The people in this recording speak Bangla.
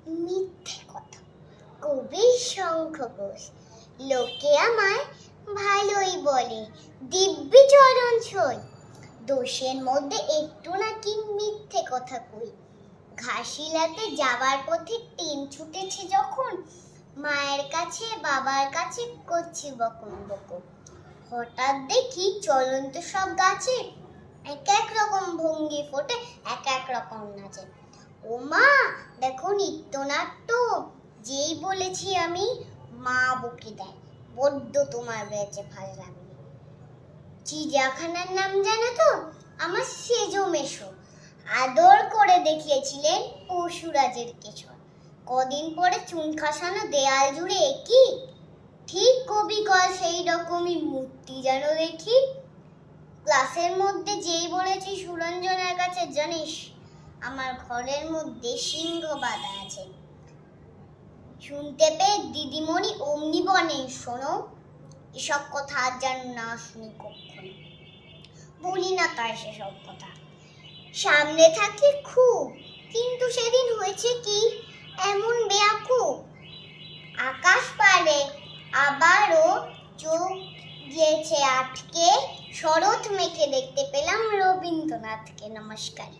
মিথ্যে কথা। কবি শঙ্খ ঘোষ। লোকে আমায় ভালোই বলে, দিব্যি চরণ ছই। দোষের মধ্যে একটু নাকি মিথ্যে কথা কই। ঘাসিলাতে যাবার পথে ট্রেন ছুটেছে যখন, মায়ের কাছে বাবার কাছে করছি বকম বকম। হঠাৎ দেখি চলন্ত সব গাছে এক এক রকম ভঙ্গি ফোটে, এক এক রকম নাচে। ও মা, দেখো নৃত্যনাট্য। যেই বলেছি আমি, মা বকে দেয়, বড্ড তোমার বেঁচে ফাজলামি। চিড়িয়াখানার নাম জানো তো? আমার সেজো মেশো আদর করে দেখিয়েছিলেন পশুরাজের কেশর। কদিন পরে চুন খাসানো দেয়াল জুড়ে কি ঠিক কবি কয় সেই রকমই মূর্তি যেন দেখি। ক্লাসের মধ্যে যেই বলেছি সুরঞ্জনের কাছে, জানিস আমার ঘরের মধ্যে সিংহ বাঁধা আছে। শুনতে পেয়ে দিদিমণি অমনি বনে, শোনো এসব কথা আর যেন না শুনি কখনো। বলি না তাই সেসব কথা, সামনে থাকি খুব, কিন্তু সেদিন হয়েছে কি এমন বেয়াকুব। আকাশ পারে আবারও চোখ গিয়েছে আটকে, শরৎ মেখে দেখতে পেলাম রবীন্দ্রনাথকে। নমস্কার।